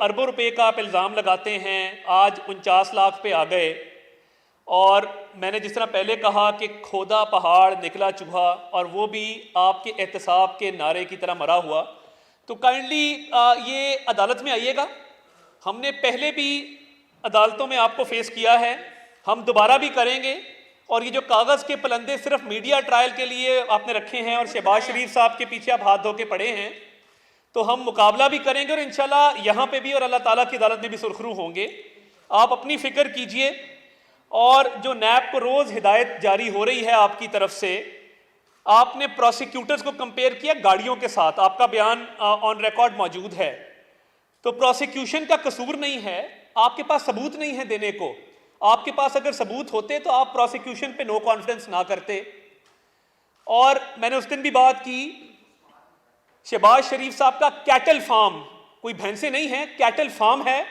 अरबों रुपए का आप इल्ज़ाम लगाते हैं, आज 49 लाख पे आ गए। और मैंने जिस तरह पहले कहा कि खोदा पहाड़ निकला चूहा, और वो भी आपके एहतसाब के नारे की तरह मरा हुआ, तो काइंडली ये अदालत में आइएगा। हमने पहले भी अदालतों में आपको फेस किया है, हम दोबारा भी करेंगे। और ये जो कागज़ के पलंदे सिर्फ मीडिया ट्रायल के लिए आपने रखे हैं और शहबाज शरीफ साहब के पीछे आप हाथ धो के पड़े हैं, तो हम मुकाबला भी करेंगे और इंशाल्लाह यहाँ पे भी और अल्लाह ताला की अदालत में भी सुरखरू होंगे। आप अपनी फ़िक्र कीजिए। और जो नैब को रोज़ हिदायत जारी हो रही है आपकी तरफ से, आपने प्रोसिक्यूटर्स को कंपेयर किया गाड़ियों के साथ, आपका बयान ऑन रिकॉर्ड मौजूद है। तो प्रोसिक्यूशन का कसूर नहीं है, आपके पास सबूत नहीं है देने को। आपके पास अगर सबूत होते तो आप प्रोसिक्यूशन पे नो कॉन्फिडेंस ना करते। और मैंने उस दिन भी बात की, शहबाज शरीफ साहब का कैटल फार्म, कोई भैंसे नहीं है, कैटल फार्म है,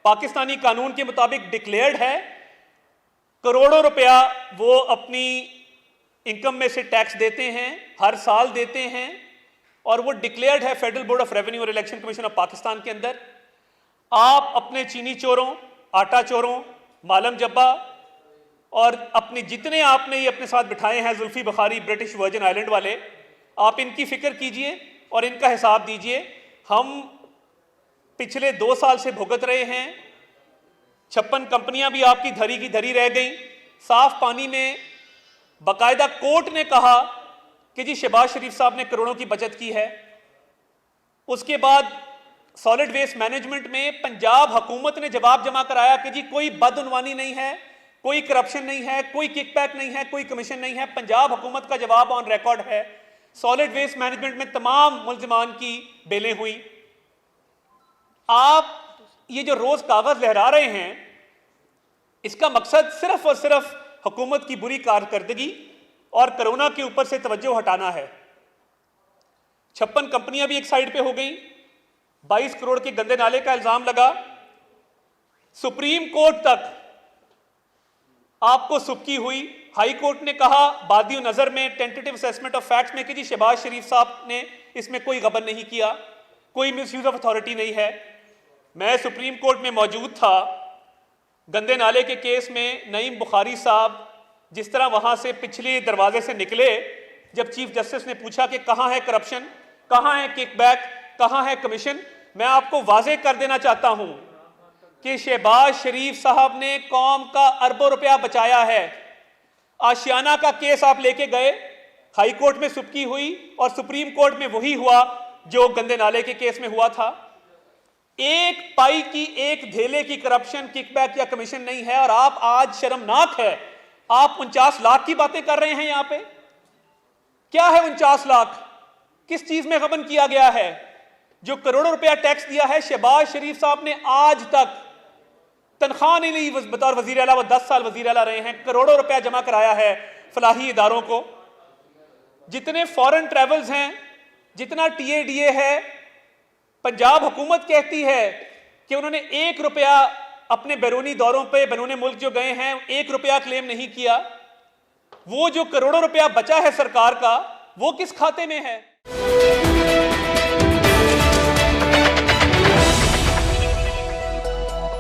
पाकिस्तानी कानून के मुताबिक डिक्लेयर्ड है। करोड़ों रुपया वो अपनी इनकम में से टैक्स देते हैं, हर साल देते हैं, और वो डिक्लेयर्ड है फेडरल बोर्ड ऑफ रेवेन्यू और इलेक्शन कमीशन ऑफ पाकिस्तान के अंदर। आप अपने चीनी चोरों, आटा चोरों, मालम जब्बा और अपने जितने आपने ये अपने साथ बिठाए हैं Zulfi Bukhari, British virgin island वाले, आप इनकी फिक्र कीजिए और इनका हिसाब दीजिए। हम पिछले 2 साल से भुगत रहे हैं, 56 कंपनियां भी आपकी धरी की धरी रह गई। साफ पानी में बाकायदा कोर्ट ने कहा कि जी शहबाज शरीफ साहब ने करोड़ों की बचत की है। उसके बाद सॉलिड वेस्ट मैनेजमेंट में पंजाब हुकूमत ने जवाब जमा कराया कि जी कोई बदउनवानी नहीं है, कोई करप्शन नहीं है, कोई किकबैक नहीं है, कोई कमीशन नहीं है। पंजाब हुकूमत का जवाब ऑन रिकॉर्ड है। सॉलिड वेस्ट मैनेजमेंट में तमाम मुल्जिमान की बेलें हुई। आप ये जो रोज कागज लहरा रहे हैं, इसका मकसद सिर्फ और सिर्फ हुकूमत की बुरी कारकर्दगी और कोरोना के ऊपर से तवज्जो हटाना है। 56 कंपनियां भी एक साइड पे हो गई, 22 करोड़ के गंदे नाले का इल्जाम लगा। सुप्रीम कोर्ट तक आपको सुबकी हुई। हाई कोर्ट ने कहा बादियो नजर में टेंटेटिव असेसमेंट ऑफ फैक्ट्स में कि जी शहबाज शरीफ साहब ने इसमें कोई गबन नहीं किया, कोई मिसयूज ऑफ अथॉरिटी नहीं है। मैं सुप्रीम कोर्ट में मौजूद था गंदे नाले के केस में। नईम बुखारी साहब जिस तरह वहां से पिछले दरवाजे से निकले, जब चीफ जस्टिस ने पूछा कि कहां है करप्शन, कहां है किकबैक, कहां है कमीशन, मैं आपको वाजे कर देना चाहता हूं कि शहबाज शरीफ साहब ने कौम का अरबों रुपया बचाया है। आशियाना का केस आप लेके गए, हाई कोर्ट में सुबकी हुई और सुप्रीम कोर्ट में वही हुआ जो गंदे नाले के केस में हुआ था। एक पाई की, एक धेले की करप्शन, किकबैक या कमीशन नहीं है। और आप आज, शर्मनाक है, आप 49 लाख की बातें कर रहे हैं। यहां पे क्या है 49 लाख? किस चीज में गबन किया गया है? जो करोड़ों रुपया टैक्स दिया है, शहबाज शरीफ साहब ने आज तक तनख्वाह नहीं ली बतौर वजीर आला। वो 10 साल वजीर आला रहे हैं, करोड़ों रुपया जमा कराया है फलाही इदारों को। जितने फॉरेन ट्रेवल्स हैं, जितना TADA है, पंजाब हुकूमत कहती है कि उन्होंने 1 रुपया अपने बैरूनी दौरों पे बैरून मुल्क जो गए हैं 1 रुपया क्लेम नहीं किया। वो जो करोड़ों रुपया बचा है सरकार का, वो किस खाते में है?